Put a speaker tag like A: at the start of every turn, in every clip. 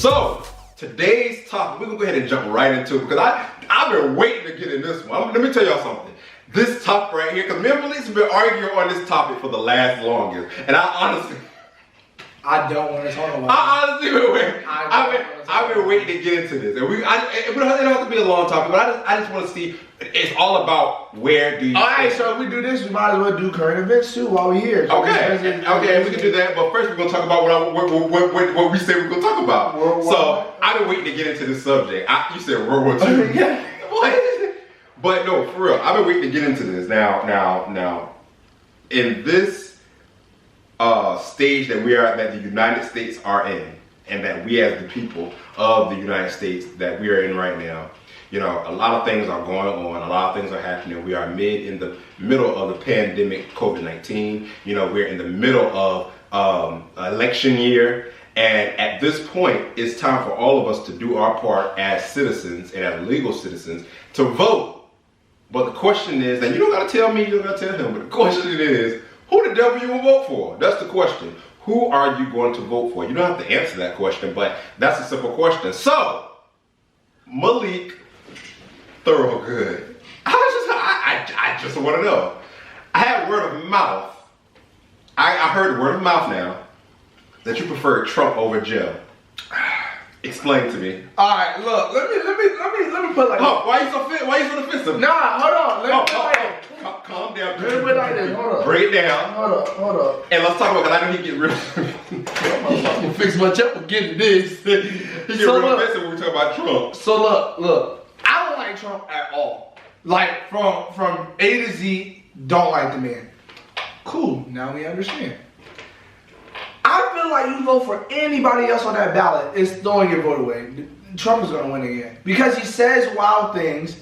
A: So, today's topic, we're gonna go ahead and jump right into it because I've been waiting to get in this one. Let me tell y'all something. This topic right here, because me and Melissa have been arguing on this topic for the last longest. And
B: I don't want to talk about it.
A: I've been waiting to get into this. And it don't have to be a long topic, but I just want to see, it's all about where do you
B: Alright, so if we do this, we might as well do current events too while we're here. So
A: Okay, we can do that. But first we're going to talk about what we said we're going to talk about. So I've been waiting to get into this subject. You said World War II.
B: Yeah.
A: What? But no, for real, I've been waiting to get into this. Now, in this stage that the United States are in, and that we as the people of the United States that we are in right now, you know, a lot of things are going on, a lot of things are happening. We are in the middle of the pandemic, COVID-19. You know, we're in the middle of election year. And at this point, it's time for all of us to do our part as citizens and as legal citizens to vote. But the question is, and you don't gotta tell me, you don't gotta tell him, but the question is, who the devil you will vote for? That's the question. Who are you going to vote for? You don't have to answer that question, but that's a simple question. So, Malik Thorogood, I just want to know. I had word of mouth. I heard word of mouth now that you prefer Trump over Joe. Explain to me.
B: Alright, look, let me put like
A: why you so defensive?
B: Nah, hold on.
A: Calm down.
B: Let me put like this. Hold up.
A: Break it down.
B: Hold up.
A: And let's talk about, because I know he get real.
B: I'm gonna fix my check for getting this.
A: He get real offensive when we talk about Trump.
B: So look. I don't like Trump at all. Like from A to Z, don't like the man. Cool. Now we understand. I feel like you vote for anybody else on that ballot, it's throwing your vote away. Trump is going to win again. Because he says wild things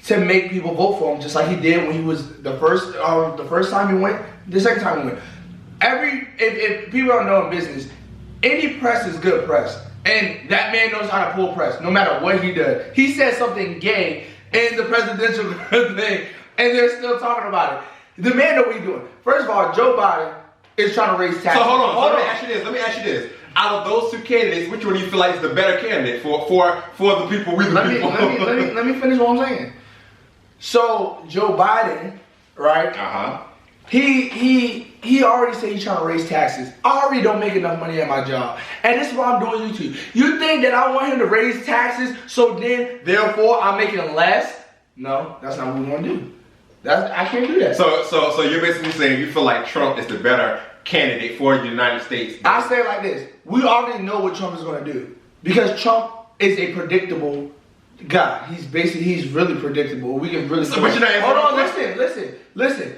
B: to make people vote for him, just like he did when he was the first time he went, the second time he went. If people don't know in business, any press is good press. And that man knows how to pull press, no matter what he does. He says something gay in the presidential thing, and they're still talking about it. The man knows what he's doing. First of all, Joe Biden is trying to raise taxes.
A: So hold on. Let me ask you this. Out of those two candidates, which one do you feel like is the better candidate for the people,
B: Let me finish what I'm saying. So Joe Biden, right? He already said he's trying to raise taxes. I already don't make enough money at my job, and this is why I'm doing YouTube. You think that I want him to raise taxes, so then therefore I'm making less? No, that's not what we want to do. I can't do that.
A: So you're basically saying you feel like Trump is the better candidate for the United States.
B: I say it like this. We already know what Trump is going to do. Because Trump is a predictable guy. He's really predictable. We can really...
A: So, but you're not
B: hold on, listen.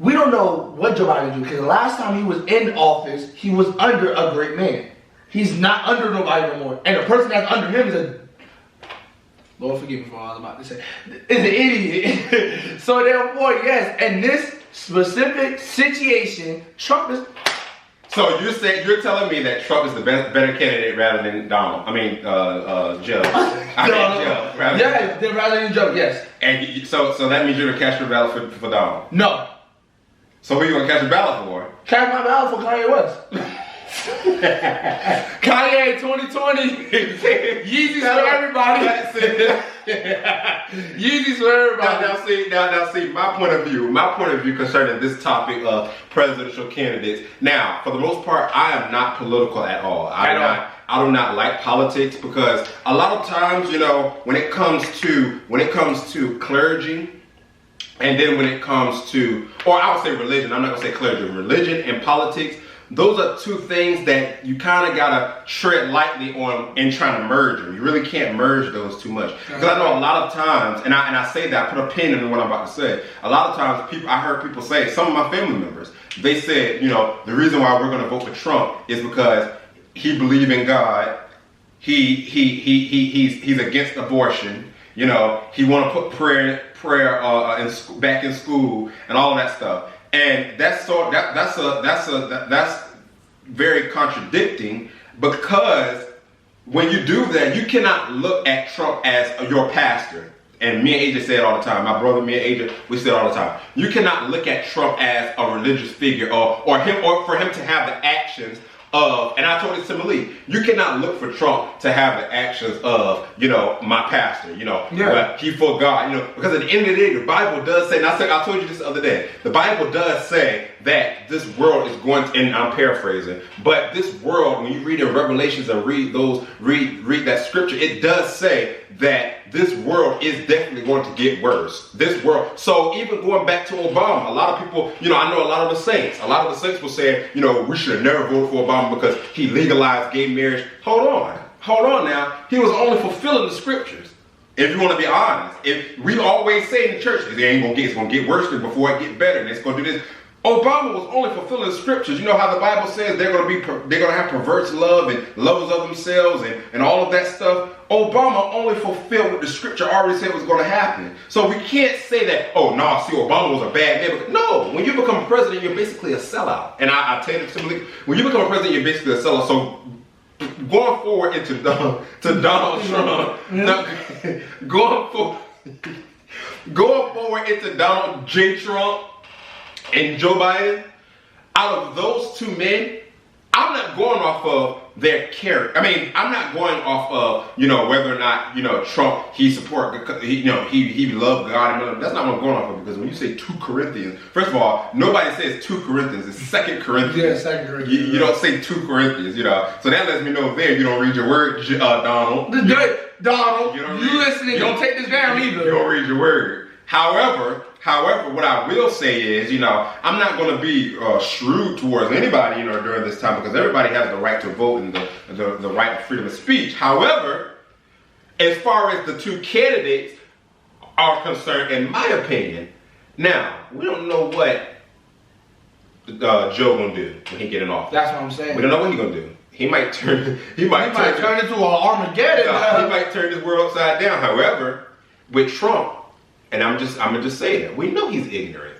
B: We don't know what Joe Biden do, because the last time he was in office, he was under a great man. He's not under nobody no more. And the person that's under him is a... Lord forgive me for what I was about to say. Is an idiot. So therefore, yes, in this specific situation, Trump is...
A: So you're telling me that Trump is the better candidate rather than Donald? I mean, Joe. Joe.
B: Rather than Joe, yes.
A: And so that means you're gonna cast your ballot for Donald?
B: No.
A: So who are you gonna cast your ballot for?
B: Cast my ballot for Kanye West. Kanye 2020. Yeezys for everybody. Yeezys for everybody.
A: Now see, my point of view concerning this topic of presidential candidates. Now, for the most part, I am not political at all. I do not like politics, because a lot of times, you know, when it comes to clergy, and then when it comes to, or I would say religion, I'm not gonna say clergy, religion and politics, those are two things that you kind of gotta tread lightly on in trying to merge them. You really can't merge those too much. Because I know a lot of times, and I say that, I put a pin in what I'm about to say. A lot of times, I heard people say, some of my family members, they said, you know, the reason why we're gonna vote for Trump is because he believes in God. He's against abortion. You know, he want to put prayer back in school and all of that stuff. And that's very contradicting, because when you do that, you cannot look at Trump as your pastor. And me and AJ say it all the time. My brother, me and AJ, we say it all the time. You cannot look at Trump as a religious figure, or for him to have the actions of, and I told this to Malik, you cannot look for Trump to have the actions of, my pastor, where he forgot, because at the end of the day, the Bible does say, and I told you this the other day, the Bible does say that this world is going to, and I'm paraphrasing, but this world, when you read in Revelations and read that scripture, it does say that this world is definitely going to get worse. This world. So even going back to Obama, a lot of people, I know a lot of the saints will say, we should have never voted for Obama because he legalized gay marriage. Hold on now. He was only fulfilling the scriptures. If you want to be honest, if we always say in the church, it's going to get worse before it get better, and it's going to do this. Obama was only fulfilling the scriptures. You know how the Bible says they're going to have perverse love and lovers of themselves and all of that stuff. Obama only fulfilled what the scripture already said was going to happen. So we can't say that, Obama was a bad man. No, when you become president, you're basically a sellout. And I tell you simply, when you become a president, you're basically a sellout. So going forward into Donald Trump, going forward into Donald J. Trump and Joe Biden, out of those two men, I'm not going off of their character. I mean, I'm not going off of, whether or not, Trump, he support, he loved God. And that's not what I'm going off of, because when you say 2 Corinthians, first of all, nobody says 2 Corinthians, it's 2 Corinthians.
B: Yeah, 2 Corinthians.
A: You don't say 2 Corinthians, So that lets me know there you don't read your word, Donald.
B: Donald, you listening, don't take this down either.
A: You don't read your word. However, what I will say is, I'm not going to be shrewd towards anybody, during this time, because everybody has the right to vote and the right of freedom of speech. However, as far as the 2 candidates are concerned, in my opinion, now, we don't know what Joe going to do when he get in office.
B: That's what I'm saying.
A: We don't know what he's going to do. He might turn into
B: an Armageddon.
A: He might turn this world upside down. However, with Trump, and I'm gonna just say that we know he's ignorant.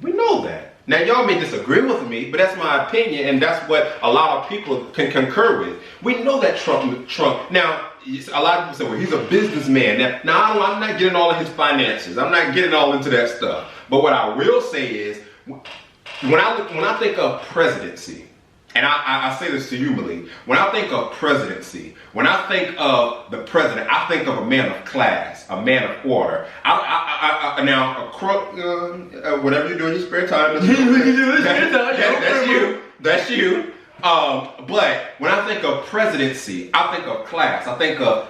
A: We know that. Now y'all may disagree with me, but that's my opinion, and that's what a lot of people can concur with. We know that Trump. Now, a lot of people say, well, he's a businessman. Now I'm not getting all of his finances. I'm not getting all into that stuff. But what I will say is, when I think of presidency, and I say this to you, Malik, when I think of presidency, when I think of the president, I think of a man of class, a man of order. Whatever you do in your spare time, that's you. But when I think of presidency, I think of class. I think of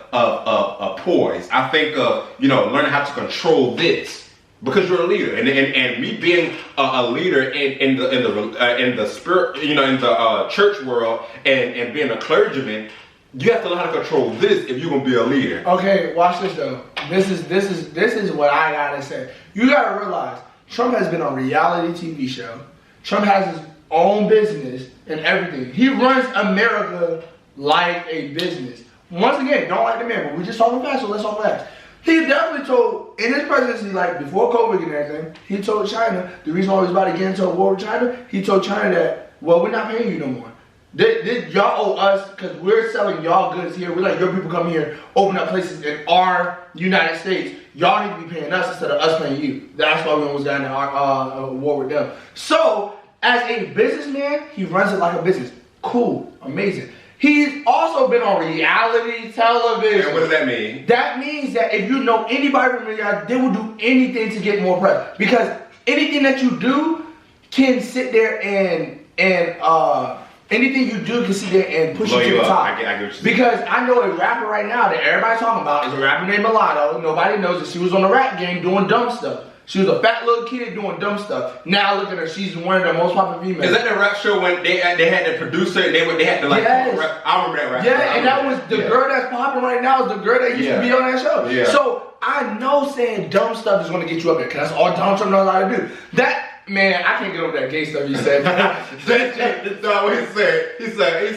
A: poise. I think of learning how to control this. Because you're a leader, and me being a leader in the spirit, in the church world, and being a clergyman, you have to learn how to control this if you're gonna be a leader.
B: Okay, watch this though. This is what I gotta say. You gotta realize Trump has been on a reality TV show. Trump has his own business and everything. He runs America like a business. Once again, don't like the man, but we're just talking fast, so let's talk fast. He definitely told, in his presidency, like before COVID and everything, he told China, the reason why he was about to get into a war with China, he told China that, well, we're not paying you no more. Y'all owe us, because we're selling y'all goods here. We're like, your people come here, open up places in our United States. Y'all need to be paying us instead of us paying you. That's why we almost got into our war with them. So, as a businessman, he runs it like a business. Cool, amazing. He's also been on reality television.
A: And what does that mean?
B: That means that if you know anybody from reality, they will do anything to get more press. Because anything that you do can sit there and anything you do can sit there and push you to the top.
A: I get what you're saying.
B: Because I know a rapper right now that everybody's talking about is a rapper named Mulatto. Nobody knows that she was on the rap game doing dumb stuff. She was a fat little kid doing dumb stuff. Now look at her, she's one of the most popular females.
A: Is that the rap show when they had the producer and they had to like rap? I remember that rap.
B: Yeah, and that was the girl that's popping right now is the girl that used to be on that show.
A: Yeah.
B: So I know saying dumb stuff is gonna get you up there, because that's all Donald Trump knows how to do. That man, I can't get over that gay stuff you said.
A: That's not what he said. He said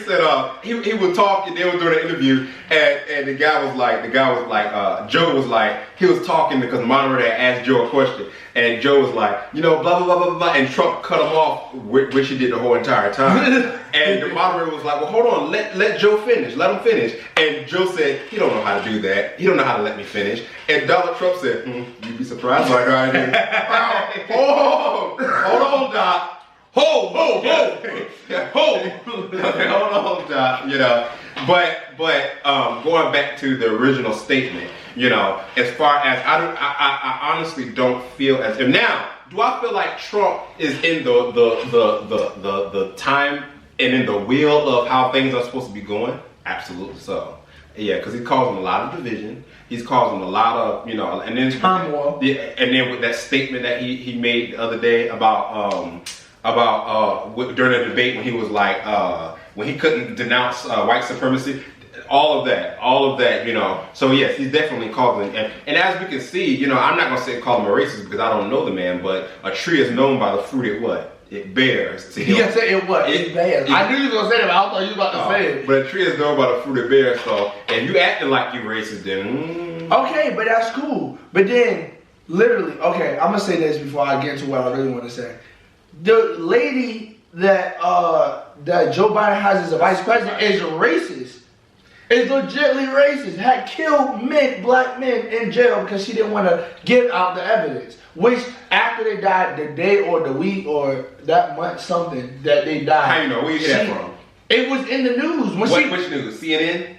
A: he was talking, they were doing an interview, and the guy was like, Joe was like, he was talking because the moderator asked Joe a question, and Joe was like, blah, blah, blah, blah, blah, and Trump cut him off, which he did the whole entire time. And the moderator was like, well, hold on, let Joe finish, let him finish. And Joe said, he don't know how to do that. He don't know how to let me finish. And Donald Trump said, you'd be surprised like I did. Hold on, Doc.
B: Hold on,
A: Josh. But going back to the original statement, as far as I honestly don't feel as if now. Do I feel like Trump is in the time and in the wheel of how things are supposed to be going? Absolutely so. Yeah, because he's causing a lot of division. He's causing a lot of, and then
B: turmoil.
A: Yeah, and then with that statement that he made the other day about during the debate when he was like when he couldn't denounce white supremacy. All of that, So yes, he's definitely causing, and as we can see, I'm not gonna call him a racist because I don't know the man, but a tree is known by the fruit it bears. To him.
B: He said it bears. I knew you were gonna say that, but I thought you were about to say it.
A: But a tree is known by the fruit it bears. So if you acting like you racist, then
B: okay, but that's cool. But then, literally, okay, I'm gonna say this before I get into what I really want to say. The lady that Joe Biden has as a vice president is racist. Is legitimately racist. Had killed black men in jail because she didn't want to give out the evidence. Which after they died, the day or the week or that month, something that they died.
A: How you know? Where you get that from?
B: It was in the news.
A: Which news? CNN?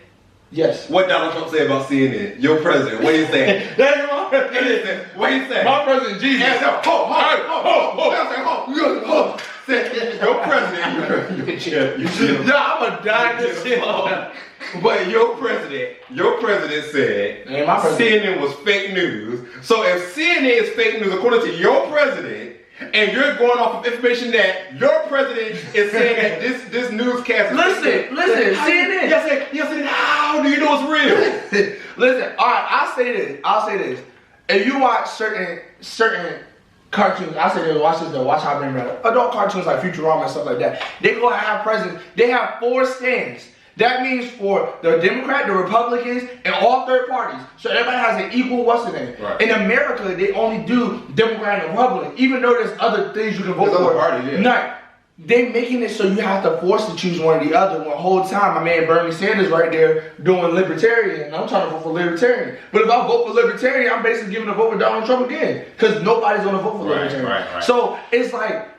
B: Yes.
A: What Donald Trump say about CNN? Your president. What do you say?
B: That's my president.
A: What do you say?
B: My president, Jesus.
A: Yes, Your president.
B: Yeah, I'm gonna die this shit.
A: But your president said CNN was fake news. So if CNN is fake news according to your president, and you're going off of information that your president is saying that this newscast is
B: Listen, CNN.
A: Yes, how do you know it's real?
B: Listen, alright, I'll say this. If you watch certain cartoons, I say this, watch how I bring about adult cartoons like Futurama and stuff like that. They go and have presidents. They have 4 stands. That means for the Democrat, the Republicans, and all third parties. So everybody has an equal what's in it.
A: Right.
B: In America, they only do Democrat and Republican, even though there's other things you can vote for.
A: Parties, yeah.
B: No, they making it so you have to force to choose one or the other. When the whole time, my man Bernie Sanders right there doing libertarian, and I'm trying to vote for libertarian. But if I vote for libertarian, I'm basically giving a vote for Donald Trump again, because nobody's gonna vote for libertarian.
A: Right.
B: So it's like,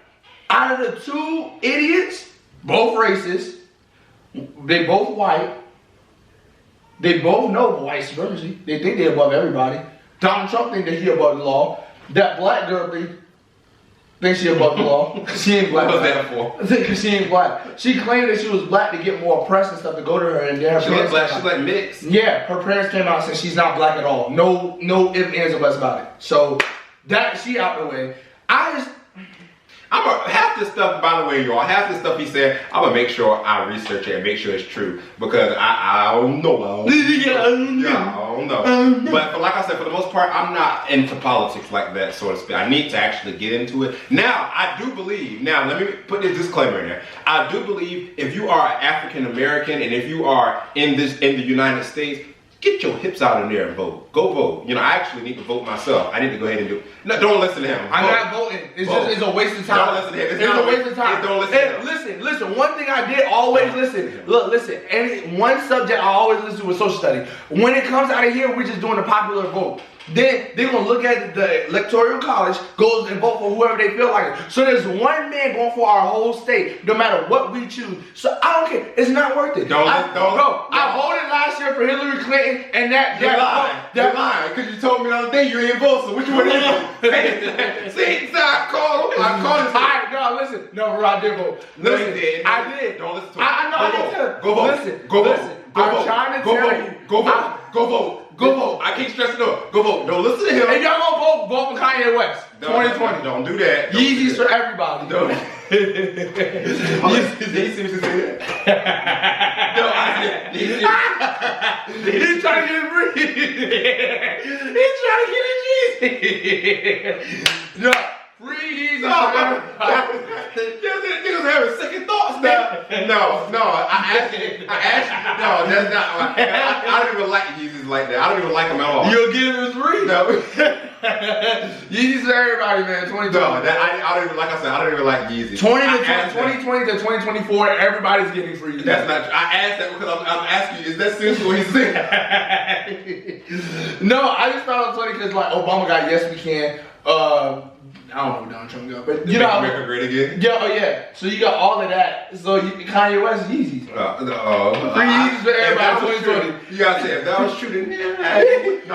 B: out of the 2 idiots, both racist. They both white. They both know white supremacy. They think they're above everybody. Donald Trump think that he above the law. That black girl thinks she above the law. She ain't black.
A: What was that for?
B: Because she ain't black. She claimed that she was black to get more press and stuff to go to her, and then her
A: She
B: parents
A: black. She's like mixed.
B: Yeah, her parents came out and said she's not black at all. No ifs, ands, or buts about it. So that she out the way.
A: Half this stuff, by the way, y'all, half this stuff he said, I'm gonna make sure I research it and make sure it's true because I don't know. I don't know. But like I said, for the most part, I'm not into politics like that, so to speak. I need to actually get into it. Now, I do believe. Now, let me put this disclaimer in there. I do believe if you are African American and if you are in the United States, get your hips out in there and vote. Go vote. I actually need to vote myself. I need to go ahead and do it. No, don't listen to him.
B: I'm not voting. It's a waste of time.
A: Don't listen to him.
B: It's a waste of time.
A: Don't listen to him.
B: Listen. One thing I did always listen. Look, listen. One subject I always listen to was social study. When it comes out of here, we're just doing the popular vote. Then they're gonna look at the electoral college, goes and vote for whoever they feel like it. So there's one man going for our whole state, no matter what we choose. So I don't care. It's not worth it. I voted last year for Hillary Clinton, and that
A: lying. Because you told me the other day you ain't vote. So which one is it? See, I called him.
B: Alright, no, listen. No, I did vote. Listen, I did.
A: Don't listen to him.
B: I know I did.
A: Go vote.
B: Listen.
A: Go vote.
B: I'm trying to tell you.
A: Go vote. Go vote. I can't stress it enough. Go vote. Don't listen to him.
B: If y'all gonna vote for Kanye West. 2020.
A: Don't do that.
B: Yeezys for everybody.
A: Don't. Did he seriously say that? No, I said.
B: He's trying to get free. He's trying to get his Yeezys. No. Free Yeezys for everybody.
A: Niggas having second thoughts now. No, I actually, no, that's not. I don't even like Yeezys like that. I don't even like them at all.
B: You'll give him 3?
A: No.
B: Yeezys for everybody, man. 2020.
A: No, I don't even, like I said, I don't even like Yeezys.
B: 2020 to 2024, everybody's getting free.
A: That's not true. I asked that because I'm asking you, is that seriously what he's saying?
B: No, I just thought it was funny because like Obama got Yes We Can. I don't know Donald Trump got, but
A: You
B: you
A: Make
B: know.
A: America Great Again?
B: Yeah, oh yeah. So you got all of that. So Kanye West is Yeezys. Free Yeezys for everybody. 2020.
A: You gotta say, if that was true, then no.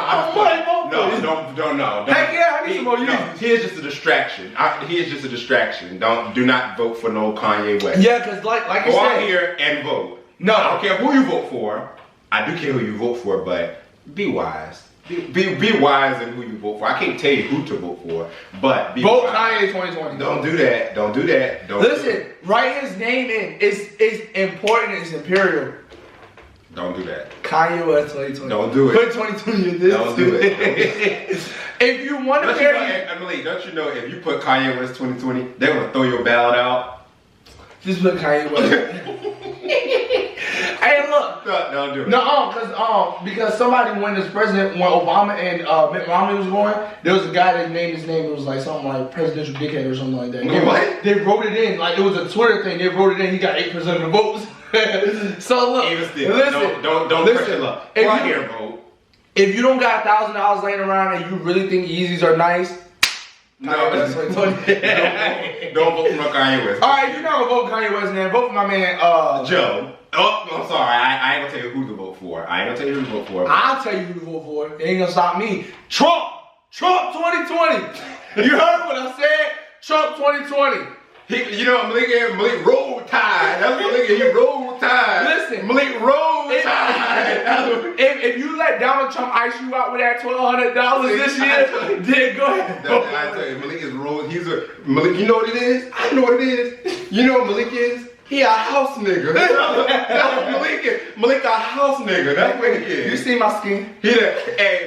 B: Heck yeah, I need some more
A: No,
B: Yeezys.
A: he is just a distraction. He is just a distraction. Do not vote for no Kanye West.
B: Yeah, because like you
A: Go out
B: said.
A: here and vote.
B: No.
A: I don't care who you vote for. I do care who you vote for, but be wise. Be wise in who you vote for. I can't tell you who to vote for, but be
B: Vote
A: wise.
B: Kanye 2020.
A: Don't do that. Don't do that. Don't
B: Listen, write his name in. It's important. It's imperial.
A: Don't do that.
B: Kanye West 2020.
A: Don't do it.
B: Put 2020 in this.
A: Don't do it.
B: If you want to carry,
A: Emily, don't you know if you put Kanye West 2020, they're gonna throw your ballot out?
B: just put Kanye West. Hey, look.
A: No, don't do it.
B: No, because somebody when this president, when Obama and Mitt Romney was going, there was a guy that named his name. It was like something like presidential dickhead or something like that.
A: What?
B: They wrote it in like it was a Twitter thing. They wrote it in. He got 8% of the votes. So look,
A: Even still,
B: listen,
A: don't
B: listen,
A: pressure luck.
B: if
A: Go out
B: you-
A: here, vote.
B: If you don't got $1,000 laying around and you really think Yeezys are nice,
A: No,
B: that's what I told you.
A: don't vote for no Kanye West.
B: All right, if you're not gonna vote Kanye West, man, vote for my man.
A: Joe. Oh, I'm sorry. I ain't gonna tell you who to vote for. I ain't gonna tell you who to vote for.
B: I'll tell you who to vote for. It ain't gonna stop me. Trump 2020. You heard what I said? Trump 2020.
A: Malik roll tide. That's Malik. He roll tide.
B: Listen.
A: Malik roll tide.
B: If you let Donald Trump ice you out with that $1,200 this year, then go ahead.
A: I tell you, Malik is roll. Malik. You know what it is? I know what it is. You know what Malik is? He a house nigga. That's what Malik is. Malik a house nigga. That's what he is.
B: You see my skin?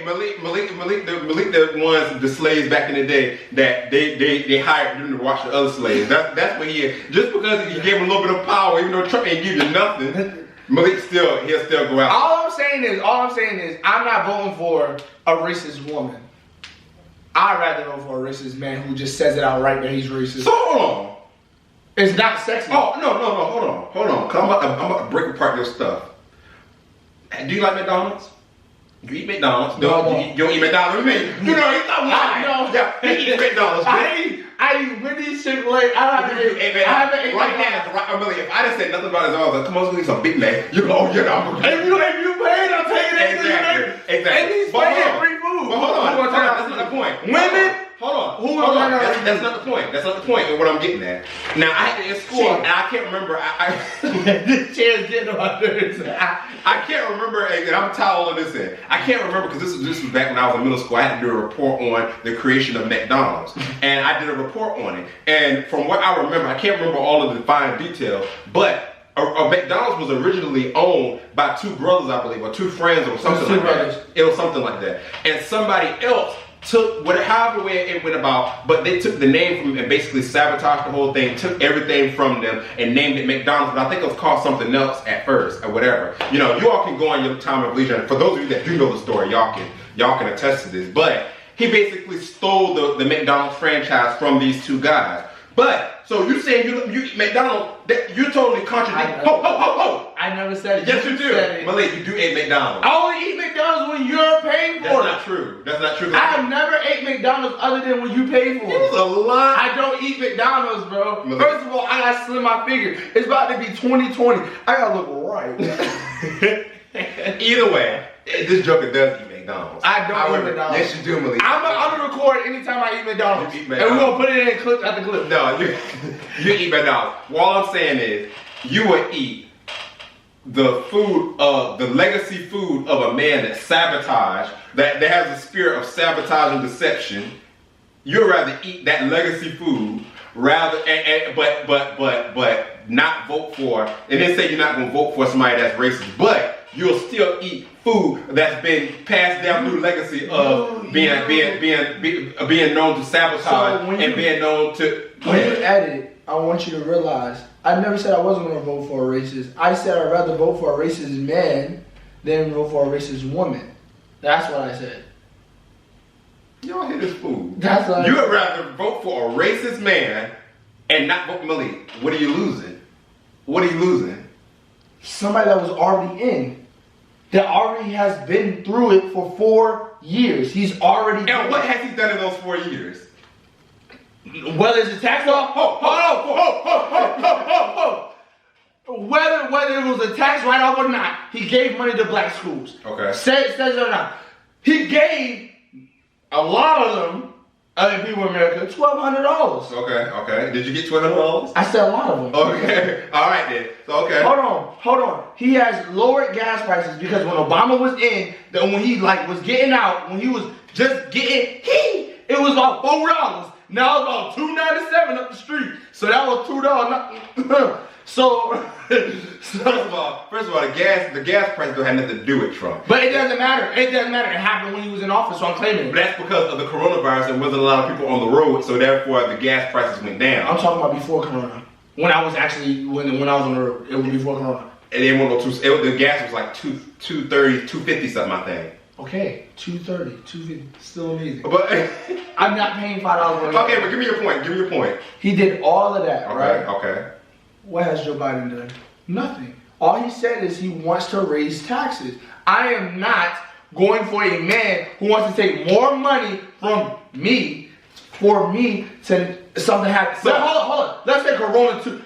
A: Malik, the ones, the slaves back in the day that they hired them to watch the other slaves. That's what he is. Just because he gave him a little bit of power, even though Trump ain't give you nothing, Malik he'll still go out.
B: All I'm saying is, I'm not voting for a racist woman. I'd rather vote for a racist man who just says it outright that he's racist.
A: So hold on.
B: It's not sexy.
A: Oh no, hold on. Cause I'm about to break apart your stuff. Do you like McDonald's? You eat McDonald's?
B: No.
A: You don't eat McDonald's? You know, you stop lying.
B: No.
A: Yeah, he eats McDonald's.
B: I eat Wendy's, Chick-fil-A. I haven't ate
A: right now, Emily, if I didn't say nothing about his arms, like, come on, let's eat some Big Mac. You go, oh yeah, I'm gonna
B: If you paid, I'll tell you that.
A: Exactly.
B: And he's paying free food.
A: But hold on, that's not the point.
B: Women?
A: Hold on.
B: Who
A: Hold on.
B: are
A: That's not the point. That's not the point of what I'm getting at. Now, in school, and I can't remember.
B: This chair's getting on my nerves.
A: I can't remember, and I'm gonna tie all of this in. I can't remember because this was back when I was in middle school. I had to do a report on the creation of McDonald's, and I did a report on it. And from what I remember, I can't remember all of the fine detail, but a McDonald's was originally owned by two brothers, I believe, or two friends, or something like that. It was something like that, and somebody else took however way it went about, but they took the name from and basically sabotaged the whole thing, took everything from them and named it McDonald's, but I think it was called something else at first or whatever. You know, you all can go on your time of leisure, and for those of you that do know the story, y'all can attest to this, but he basically stole the McDonald's franchise from these two guys. But, so you saying you eat McDonald's, you totally contradict. Ho!
B: I never said it.
A: Yes, you do. Malik, you do eat McDonald's.
B: I only eat McDonald's when you're paying for it.
A: That's not true. That's not true.
B: I have never ate McDonald's other than when you pay for it.
A: It's a lot.
B: I don't eat McDonald's, bro.
A: Malik.
B: First of all, I gotta slim my figure. It's about to be 2020. I gotta look right.
A: Either way, this joker does eat McDonald's.
B: I don't eat McDonald's.
A: Yes, you do, Malik.
B: I'm gonna record anytime I eat McDonald's.
A: You eat
B: And we're
A: McDonald's.
B: gonna put it in clip after clip.
A: No, you eat McDonald's. All I'm saying is, you would eat the food of the legacy food of a man that sabotaged, that has a spirit of sabotage and deception. You'd rather eat that legacy food rather, but not vote for, and then say you're not gonna vote for somebody that's racist, but you'll still eat food that's been passed down through legacy of being known to sabotage and being known to.
B: When you edit, I want you to realize, I never said I wasn't going to vote for a racist. I said I'd rather vote for a racist man than vote for a racist woman. That's what I said.
A: Y'all hear this fool.
B: That's what
A: You would rather vote for a racist man and not vote for Malik. What are you losing? What are you losing?
B: Somebody that was already in, that already has been through it for 4 years. He's already.
A: And what has he done in those 4 years?
B: Whether it's a tax law, whether it was a tax write-off or not, he gave money to black schools.
A: Okay.
B: Says it or not. He gave a lot of them, other people in America, $1,200.
A: Okay. Did you get $1,200?
B: I said a lot of them.
A: Okay. All right then. So okay.
B: Hold on. He has lowered gas prices because when Obama was in, then when he was getting out, when he was just getting, it was about $4. Now it's about $2.97 up the street. So that was $2. So
A: first of all, the gas price don't have nothing to do with Trump.
B: But it doesn't matter. It happened when he was in office, so I'm claiming it.
A: But that's because of the coronavirus and wasn't a lot of people on the road, so therefore the gas prices went down.
B: I'm talking about before Corona. When I was on the road, it was before Corona.
A: And they went the gas was like 230, 250 something, I think.
B: Okay, 230, 250, still amazing.
A: But
B: I'm not paying $5 for it.
A: Okay, but give me your point.
B: He did all of that, right?
A: Okay.
B: What has Joe Biden done? Nothing. All he said is he wants to raise taxes. I am not going for a man who wants to take more money from me for me to something happen. So hold on. Let's say Corona 20,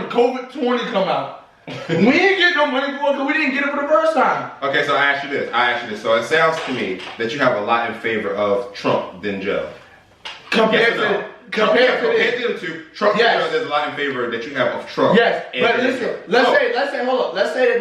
B: COVID 20 come out. We ain't getting no money for it because we didn't get it for the first time.
A: Okay, so I asked you this. So it sounds to me that you have a lot in favor of Trump than Joe.
B: Compared to them
A: two, Trump,
B: yes.
A: There's a lot in favor that you have of Trump.
B: Yes, but listen, let's say hold up. Let's say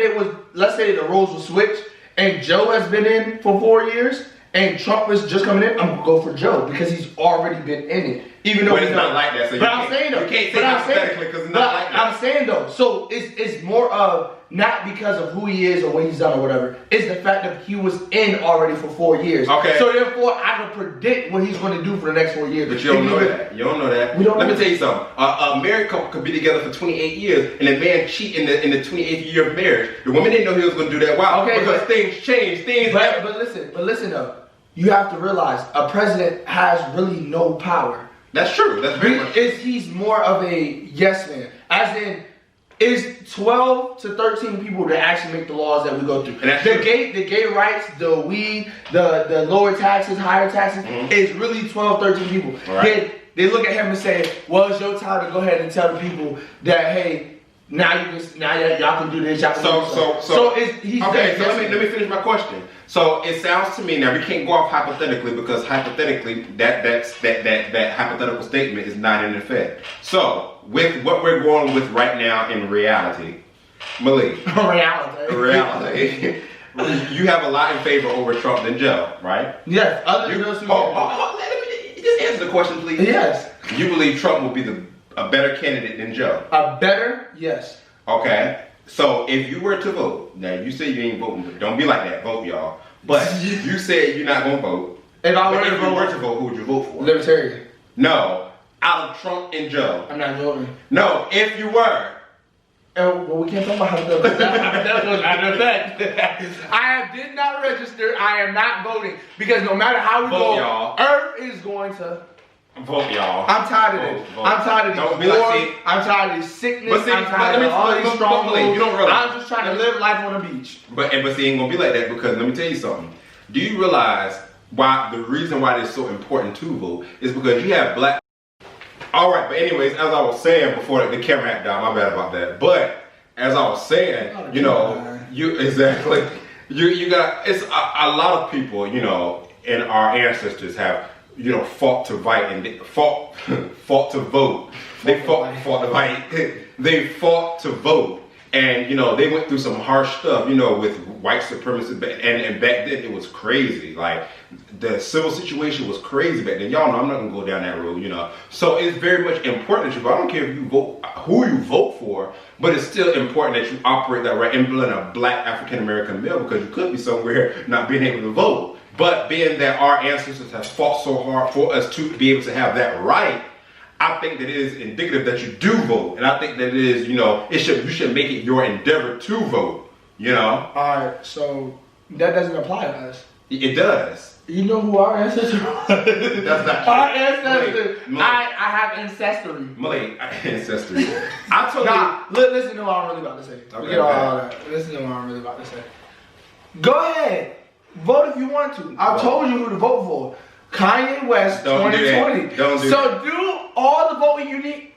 B: that the roles were switched and Joe has been in for 4 years and Trump is just coming in. I'm gonna go for Joe because he's already been in it. Even though
A: it's not like that. So
B: but I'm saying though,
A: you can't say hypothetically because it's not like that.
B: I'm saying though, so it's more of not because of who he is or what he's done or whatever. It's the fact that he was in already for 4 years.
A: Okay.
B: So therefore, I can predict what he's going to do for the next 4 years.
A: But you don't know that. You don't know that. Let me tell you something. A married couple could be together for 28 years, and a man cheat in the 28th year of marriage. The woman didn't know he was going to do that. Wow.
B: Okay,
A: because things change.
B: But listen though. You have to realize a president has really no power.
A: That's true. That's very much true.
B: He's more of a yes man. As in, it's 12 to 13 people that actually make the laws that we go through.
A: And that's
B: the gay rights, the weed, the lower taxes, higher taxes, is really 12, 13 people.
A: Right.
B: They look at him and say, well, it's your time to go ahead and tell the people that, hey, now y'all can do this, y'all can do this. So
A: let me finish my question. So it sounds to me, now we can't go off hypothetically because hypothetically that hypothetical statement is not in effect. So with what we're going with right now in reality, Malik. reality. You have a lot in favor over Trump than Joe, right?
B: Yes.
A: Let me just answer the question, please.
B: Yes.
A: You believe Trump will be a better candidate than Joe?
B: A better? Yes.
A: Okay. So if you were to vote, now you say you ain't voting, but don't be like that. Vote, y'all. But you said you're not gonna vote.
B: If you
A: were to vote, who would you vote for?
B: Libertarian.
A: No. Out of Trump and Joe.
B: I'm not voting.
A: No, if you were.
B: Well, we can't talk about hypothetical. That was not effect. I did not register. I am not voting because no matter how we
A: vote,
B: go,
A: y'all.
B: Earth is going to
A: vote, y'all.
B: I'm tired of it. I'm tired of these wars. I'm tired of these sickness. I'm tired of all these strongholds.
A: You don't realize.
B: I'm just trying to live life on the beach.
A: But see, it ain't gonna be like that because let me tell you something. Do you realize why the reason why it's so important to vote is because you have black. All right, but anyways, as I was saying before the camera had died, my bad about that. But as I was saying, you got it's a lot of people, and our ancestors have, fought to fight and fought to vote. They fought to fight. They fought to vote. And, they went through some harsh stuff, with white supremacy. And back then it was crazy. Like, the civil situation was crazy back then. Y'all know I'm not going to go down that road, So it's very much important that you vote. I don't care if you vote, who you vote for, but it's still important that you operate that right and blend a black African-American male because you could be somewhere not being able to vote. But being that our ancestors have fought so hard for us to be able to have that right, I think that it is indicative that you do vote, and I think that it is, you should make it your endeavor to vote, All
B: right, so that doesn't apply to us.
A: It does.
B: You know who our ancestors are?
A: That's not true.
B: Our ancestors. I have ancestry.
A: Malik, ancestry. I told
B: you. Listen to what I'm really about to say.
A: Okay,
B: all that. Listen to what I'm really about to say. Go ahead. Vote if you want to. I told you who to vote for. Kanye West
A: Don't do
B: 2020.
A: that. Don't do
B: so do all the voting you need.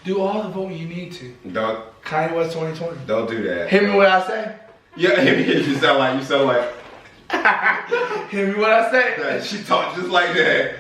B: Do all the voting you need to.
A: Don't
B: Kanye West 2020.
A: don't do that.
B: Hear me what I say?
A: Yeah, you sound like
B: Hear me what I say?
A: she talked just like that.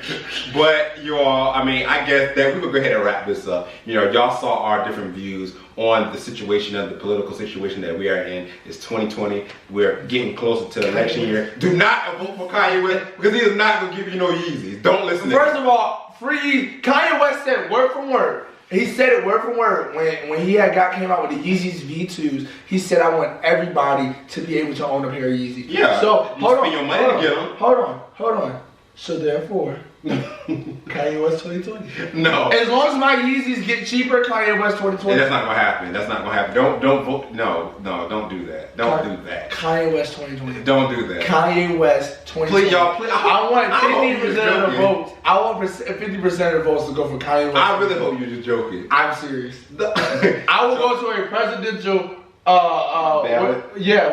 A: But you all, I mean, I guess that we will go ahead and wrap this up. You know, y'all saw our different views on the situation of the political situation that we are in. It's 2020. We're getting closer to the election year. Do not vote for Kanye West because he is not going to give you no Yeezys. Don't listen to
B: First
A: him.
B: of all, free Kanye West said word for word. He said it word for word when he came out with the Yeezys V2s. He said, "I want everybody to be able to own a pair of Yeezys."
A: Yeah.
B: So
A: you spend your money to get them.
B: Hold on. So therefore, Kanye West 2020.
A: No.
B: As long as my Yeezys get cheaper, Kanye West 2020.
A: That's not gonna happen. That's not gonna happen. Don't vote. No, don't do that. Don't do that.
B: Kanye West 2020.
A: Don't do that.
B: Kanye West 2020.
A: Please, y'all, please.
B: I want
A: I hope you're
B: 50% of the
A: joking.
B: votes. I want 50% of the votes to go for Kanye West.
A: I really hope you're just joking.
B: I'm serious. I will go to a presidential
A: Ballot?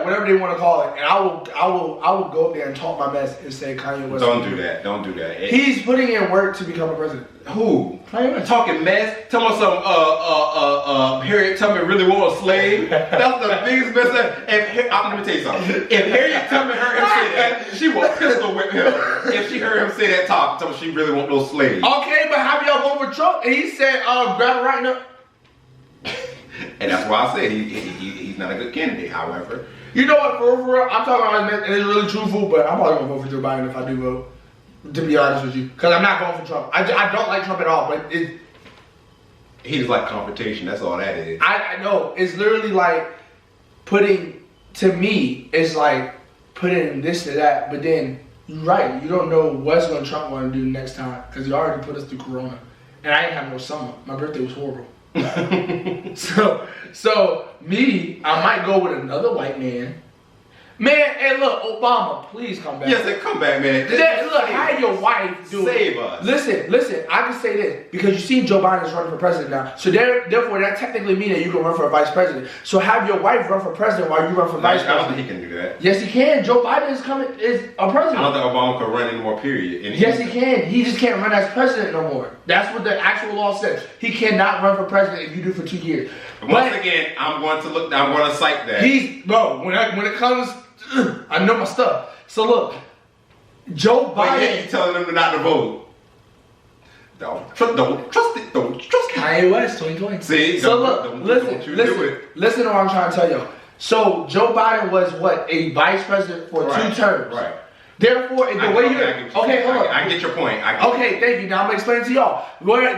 B: whatever they want to call it, and I will go up there and talk my mess and say Kanye West.
A: Don't do that. Don't do that.
B: He's putting in work to become a president.
A: Who?
B: Kanye West.
A: Talking mess? Tell me some Harriet Tubman really was a slave. That's the biggest mess. Let me tell you something. If Harriet Tubman heard him say that, she would pistol whip him. If she heard him say that talk, tell me she really want those slaves.
B: Okay, but have y'all vote for Trump? And he said, grab it right now.
A: And that's why I said he's not a good candidate. However,
B: You know what, for real, I'm talking about it, and it's really truthful, but I'm probably gonna vote for Joe Biden if I do vote. To be honest with you, because I'm not voting for Trump. I don't like Trump at all, but
A: he just like confrontation. That's all that is.
B: I know it's literally like putting, to me, it's like putting this to that, but then you're right, you don't know what's gonna Trump want to do next time because he already put us through Corona, and I ain't have no summer. My birthday was horrible. so me, I might go with another white man. Man, hey look, Obama, please come back.
A: Yes, come back, man.
B: Look, have your wife do
A: Save
B: it.
A: us.
B: Listen, I can say this because you see Joe Biden is running for president now. So therefore, that technically means that you can run for a vice president. So have your wife run for president while you run for vice
A: I don't
B: president.
A: think he can do that.
B: Yes, he can. Joe Biden is a president.
A: I don't think Obama could run anymore, period. And
B: Yes, he can. He just can't run as president no more. That's what the actual law says. He cannot run for president if you do for 2 years.
A: Once again, I'm going to cite that.
B: When it comes, I know my stuff. So look, Joe Biden.
A: But yeah, you telling them not to vote. Don't trust it.
B: Kanye West 2020.
A: See,
B: so
A: don't
B: listen
A: you do it.
B: Listen to what I'm trying to tell you. So Joe Biden was a vice president for 2 terms.
A: Right.
B: Hold on.
A: I get your point.
B: Okay, thank you. Now I'm gonna explain to y'all.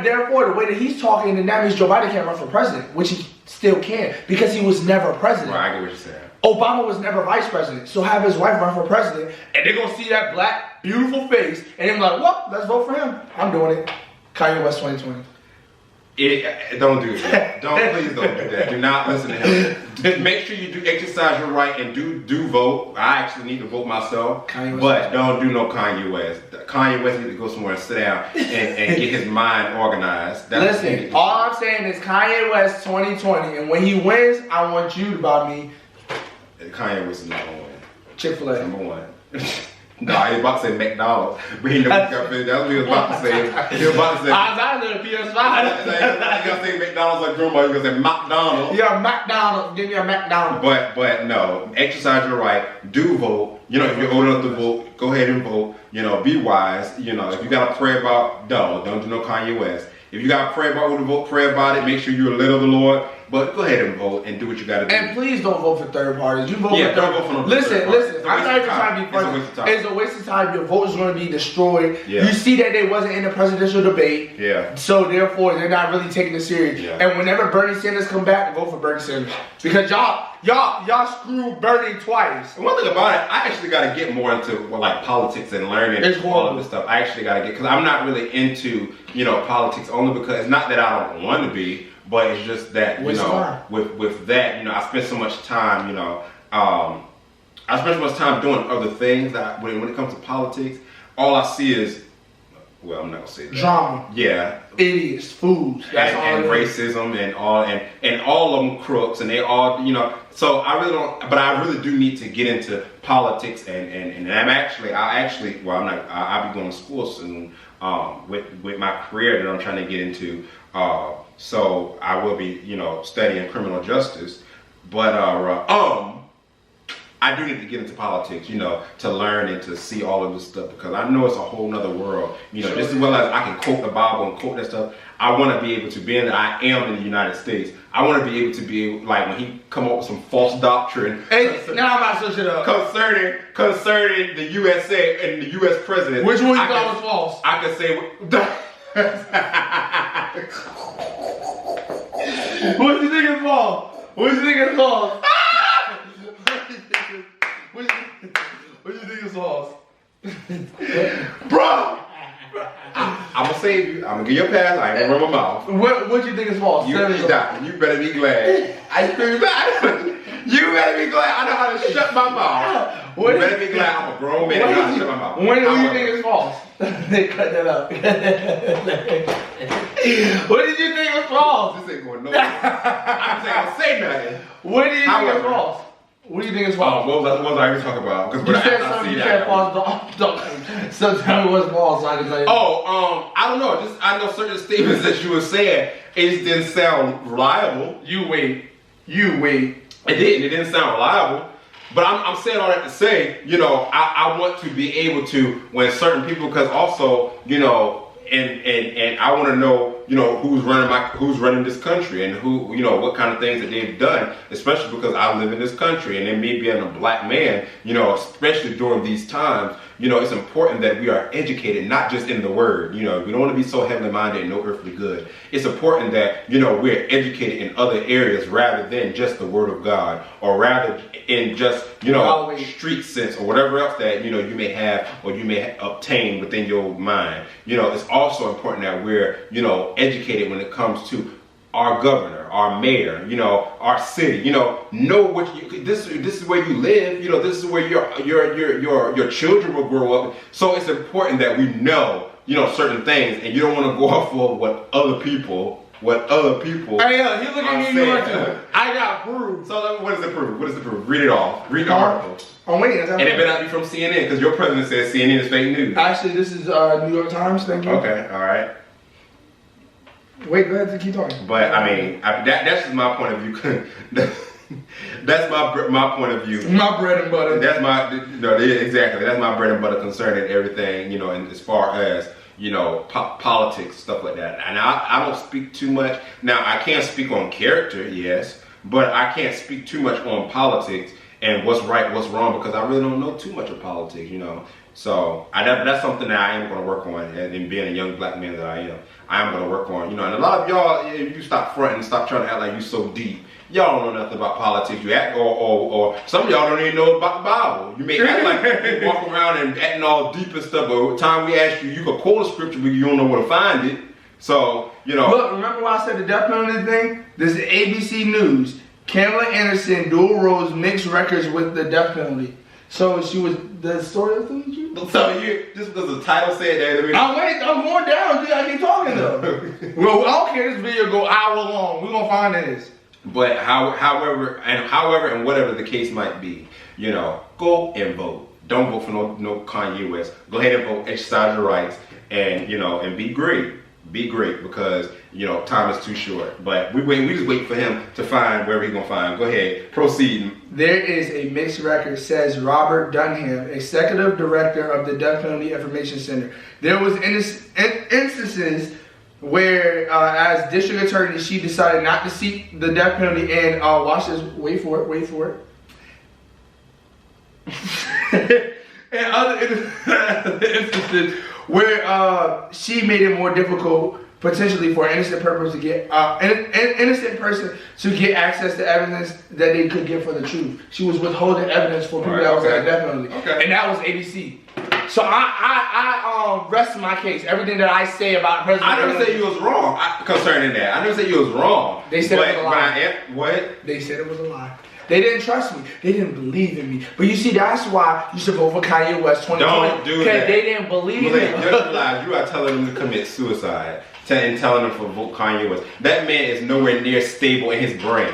B: Therefore, the way that he's talking, and that means Joe Biden can't run for president, which he still can because he was never president.
A: Right, I get what you're saying.
B: Obama was never vice president, so have his wife run for president, and they're gonna see that black, beautiful face, and they're like, well, let's vote for him. I'm doing it. Kanye West 2020.
A: Don't do that. Please don't do that. Do not listen to him. Make sure you do exercise your right and do vote. I actually need to vote myself, but don't do no Kanye West. Kanye West needs to go somewhere and sit down and get his mind organized.
B: Listen, all I'm saying is Kanye West 2020, and when he wins, I want you to buy me
A: Kanye West is not gonna win.
B: Chick-fil-A.
A: Number one. No, he was about to say McDonald's, but he never got finished. That's what he was about to say. He was about to say.
B: I was out there PS5.
A: He gonna say McDonald's like Drumbo. He gonna say McDonald's.
B: Yeah, McDonald's. Give me a McDonald's.
A: But no, exercise your right. Do vote. You know, if you're old enough to vote, go ahead and vote. You know, be wise. You know, if you got to pray about, don't do no Kanye West. If you got to pray about who to vote, pray about it. Make sure you're led of the Lord. But go ahead and vote and do what you got to do.
B: And please don't vote for third parties. You vote for
A: don't vote for no
B: Listen,
A: third party.
B: I'm not even trying to be funny. It's a waste of time. Your vote is going to be destroyed. Yeah. You see that they wasn't in the presidential debate.
A: Yeah.
B: So therefore, they're not really taking it serious.
A: Yeah.
B: And whenever Bernie Sanders come back, vote for Bernie Sanders because y'all screwed Bernie twice.
A: And one thing about it, I actually got to get more into like politics and learning all of this stuff. I actually got to get because I'm not really into politics only because it's not that I don't want to be. But it's just that, with that, I spend so much time, I spend so much time doing other things that when it comes to politics, all I see is well, I'm not gonna say that.
B: Drama.
A: Yeah.
B: Idiots, fools. That's
A: And
B: all it is.
A: racism and all of them crooks, and they all, you know. So I really don't, but I really do need to get into politics, and I'll be going to school soon with my career that I'm trying to get into. So I will be, you know, studying criminal justice, but I do need to get into politics, you know, to learn and to see all of this stuff, because I know it's a whole nother world. You know,
B: Sure.
A: just as well as I can quote the Bible and quote that stuff, I want to be able to, being that I am in the United States, I want to be able to like when he come up with some false doctrine
B: Hey, now I'm about to switch it up.
A: concerning the USA and the US president.
B: Which one you thought was false?
A: I could say,
B: What do you think is false? What do you think is false? What do you think is false?
A: bro, I'm gonna save you. I'm gonna give you a pass. I ain't gonna run my mouth.
B: What do you think is false?
A: You
B: Tell me.
A: better be glad. You better be glad I know how to shut my mouth. You better be glad I'm a grown man and know how to shut my mouth.
B: When do you think is false? They cut that up. What did you think was false?
A: This ain't going nowhere. I'm saying I'll say nothing.
B: What do you think is
A: However.
B: false? What do you think is
A: Oh,
B: false?
A: what was I even talking about? Because
B: You said something. You said false. So tell me what's false, so I can tell you.
A: Oh, I don't know. Just I know certain statements that you were saying. It didn't sound reliable.
B: You wait.
A: It didn't sound reliable. But I'm saying all that to say, you know, I want to be able to, when certain people, because also, you know, and I want to know, you know, who's running this country, and who, you know, what kind of things that they've done, especially because I live in this country, and then me being a black man, you know, especially during these times, you know, it's important that we are educated, not just in the word. You know, we don't want to be so heavenly minded and no earthly good. It's important that, you know, we're educated in other areas rather than just the word of God, or rather in just, you know, street sense or whatever else that, you know, you may have or you may obtain within your mind. You know, it's also important that we're, you know, educated when it comes to our governor, our mayor, you know, our city, you know what this is where you live, you know, this is where your children will grow up. So it's important that we know, you know, certain things, and you don't want to go off of what other people.
B: Hey, yo, you look at me, you want to. I got proof.
A: So what is the proof? What is the proof? Read it all. Read the article.
B: I'm waiting.
A: And it better not be from CNN, because your president says CNN is fake news.
B: Actually, this is New York Times. Thank you.
A: Okay, all right.
B: Wait, go ahead, keep talking.
A: But I mean, that's just my point of view. That's my point of view.
B: My bread and butter.
A: That's exactly. That's my bread and butter concerning everything, you know, and as far as, you know, politics, stuff like that. And I don't speak too much. Now, I can't speak on character, yes, but I can't speak too much on politics and what's right, what's wrong, because I really don't know too much of politics, you know. So that's something that I am going to work on, and in being a young black man that I am going to work on, you know. And a lot of y'all, if you stop fronting, stop trying to act like you so deep. Y'all don't know nothing about politics. You act, or some of y'all don't even know about the Bible. You may act like you walk around and acting all deep and stuff, but time we ask you, you can quote a scripture, but you don't know where to find it. So, you know.
B: Look, remember when I said the death penalty thing? This is ABC News. Kamala Anderson dual roles mixed records with the death penalty. So she was the story of the truth.
A: So you just because the title said that.
B: I'm going down. I keep talking though. Well, I don't care. This video go hour long. We're gonna find this.
A: But however and whatever the case might be, you know, go and vote. Don't vote for no Kanye West. Go ahead and vote. Exercise your rights, and you know, and be great. Be great, because you know time is too short. But we just wait for him to find wherever he's gonna find. Go ahead, proceed.
B: There is a mixed record, says Robert Dunham, executive director of the Death Penalty Information Center. There was instances where, as district attorney, she decided not to seek the death penalty, and watch this. Wait for it. And other instances where she made it more difficult, potentially for an innocent person to get access to evidence that they could get for the truth. She was withholding evidence for people that was at death penalty, and that was ABC. So I rest my case. Everything that I say about President,
A: I never said you was wrong concerning that. I never said you was wrong.
B: They said it was a lie.
A: What?
B: They said it was a lie. They didn't trust me. They didn't believe in me. But you see, that's why you should vote for Kanye West 2020.
A: Don't do that.
B: They didn't believe in
A: Malik,
B: him.
A: just realize you are telling them to commit suicide and telling them to vote Kanye West. That man is nowhere near stable in his brain.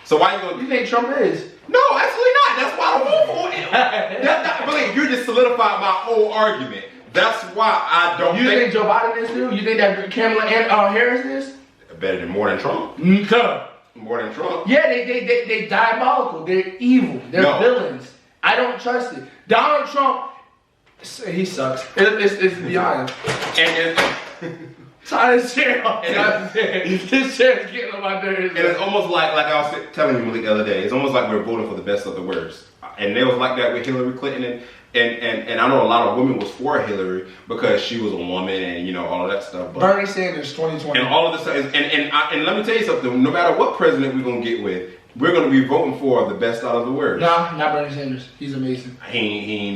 A: So why you gonna?
B: You think Trump is?
A: No, absolutely not. That's why I vote for him. Malik, you just solidified my whole argument. That's why I don't.
B: You think Joe Biden is too? You think that Kamala Harris is?
A: Better than more than Trump?
B: No.
A: More than Trump?
B: Yeah, they diabolical. They're evil. They're villains. I don't trust it. Donald Trump, he sucks. It's beyond.
A: And
B: This chair is getting on my nerves.
A: And it's almost like I was telling you Malik the other day, it's almost like we're voting for the best of the worst. And it was like that with Hillary Clinton and I know a lot of women was for Hillary because she was a woman and you know all of that stuff. But
B: Bernie Sanders 2020.
A: and all of this and let me tell you something, no matter what president we're gonna get with, we're gonna be voting for the best out of the worst.
B: Nah, not Bernie Sanders. He's amazing.
A: He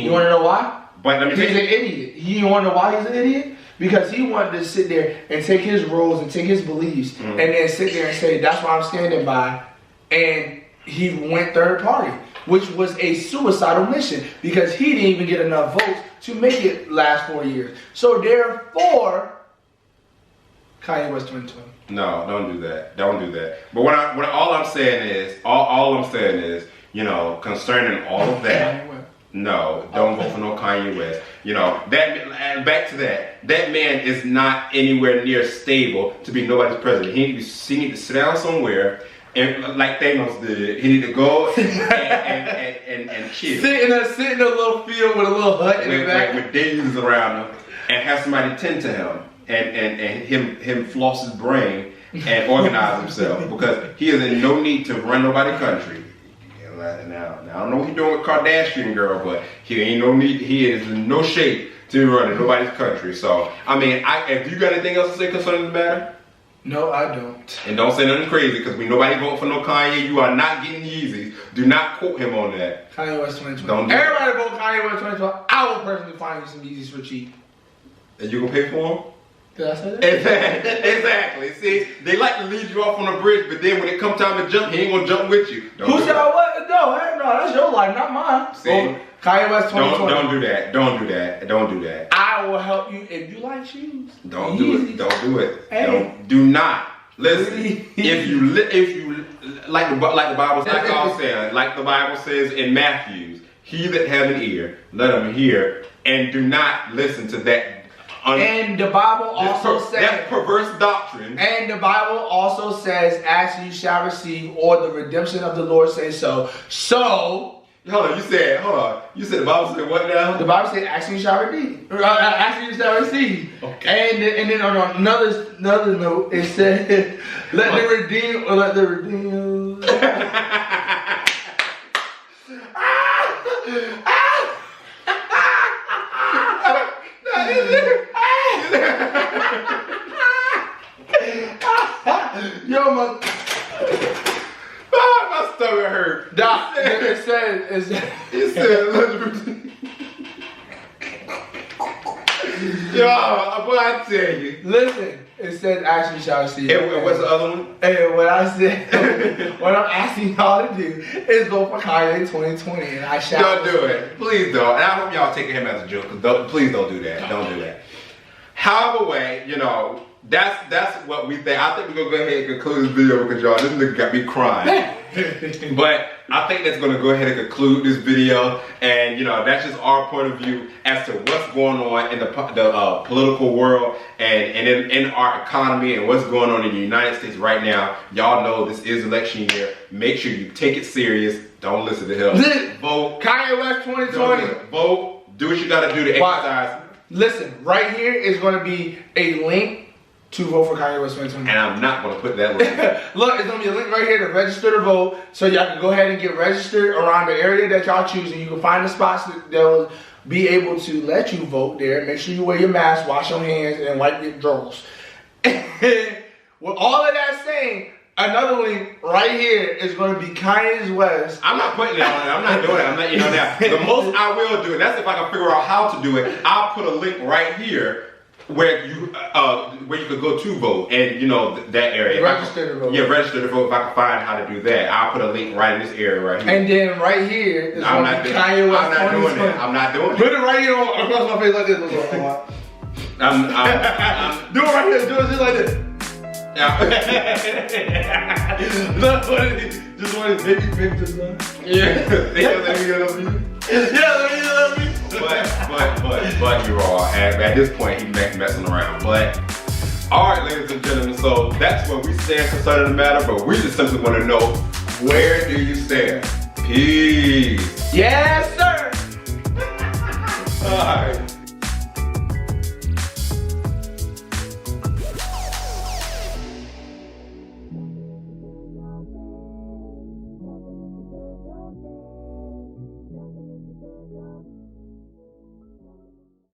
B: You wanna know why?
A: But let me
B: He's
A: tell
B: an
A: you,
B: idiot. You wanna know why he's an idiot? Because he wanted to sit there and take his roles and take his beliefs and then sit there and say, that's what I'm standing by. And he went third party, which was a suicidal mission because he didn't even get enough votes to make it last 4 years. So therefore, Kanye West 2020.
A: no, don't do that. Don't do that. But all I'm saying is, you know, concerning all of that. No, don't vote for no Kanye West. You know, and back to that man is not anywhere near stable to be nobody's president. He needs to sit down somewhere and like Thanos did. He need to go and chill.
B: Sit in a little field with a little hut in the back.
A: With daisies around him and have somebody tend to him and him floss his brain and organize himself because he is in no need to run nobody's country. Now, I don't know what he's doing with Kardashian girl, but he is in no shape to be running nobody's country. So, I mean, if you got anything else to say concerning the matter?
B: No, I don't.
A: And don't say nothing crazy, because we nobody vote for no Kanye. You are not getting Yeezys. Do not quote him on that.
B: Kanye West 2020.
A: Don't do
B: Everybody vote Kanye West 2020. I will personally find you some Yeezys for cheap.
A: And you gonna pay for them?
B: Did I say that?
A: Exactly. See, they like to lead you off on a bridge, but then when it comes time to jump, he ain't gonna jump with you.
B: Who said I was? No, that's your life, not mine.
A: See,
B: Kanye West 2020.
A: Don't do that. Don't do that. Don't do that.
B: I will help you if you like shoes.
A: Don't do it. Don't do it.
B: Hey.
A: Do not listen. if you like the Bible, like the Bible says in Matthew, he that have an ear, let him hear, and do not listen to that.
B: And the Bible also says
A: that perverse doctrine.
B: And the Bible also says, "Ask you shall receive," or the redemption of the Lord says so. So,
A: hold on. You said the Bible said what now?
B: The Bible said, "Ask you shall receive." Ask you shall receive.
A: Okay.
B: And then on another note, it said, "Let the redeemed." Yo, my
A: stomach hurt.
B: Doc, it said,
A: yo, what I tell you.
B: Listen, it said, "Actually, shall receive."
A: And what's the other one?
B: And what I said, what I'm asking y'all to do is go for Kanye 2020, and I shall.
A: Don't do it. Please don't. And I hope y'all take him as a joke. Please don't do that. Don't do that. However way, you know, that's what we think. I think we're gonna go ahead and conclude this video because y'all, this nigga got me crying. But I think that's gonna go ahead and conclude this video, and you know, that's just our point of view as to what's going on in the political world and in our economy and what's going on in the United States right now. Y'all know this is election year. Make sure you take it serious. Don't listen to him. Vote.
B: Kanye West 2020.
A: Vote. Do what you gotta do to exercise.
B: Listen, right here is going to be a link to vote for Kanye West 2020.
A: And I'm not going to put that link.
B: Look, it's going to be a link right here to register to vote. So y'all can go ahead and get registered around the area that y'all choose. And you can find the spots that will be able to let you vote there. Make sure you wear your mask, wash your hands, and wipe your drawers. With all of that saying, another link right here is going to be Kanye West.
A: I'm not putting that on there. I'm not doing it. I'm letting you know now. The most I will do, and that's if I can figure out how to do it, I'll put a link right here where you could go to vote, and you know that area.
B: Register to vote.
A: Yeah, register to vote. If I can find how to do that, I'll put a link right in this area right here.
B: And then right here is
A: I'm not doing that. I'm not doing
B: Put
A: that.
B: it right here across my face like this.
A: I'm
B: Do it right here. Do it just like this. Look, just want to maybe just one.
A: yeah. Let me get over you.
B: Yeah, let me
A: But you all at this point he's messing around. But all right, ladies and gentlemen, so that's where we stand concerning the matter. But we just simply want to know, where do you stand? Peace.
B: Yes.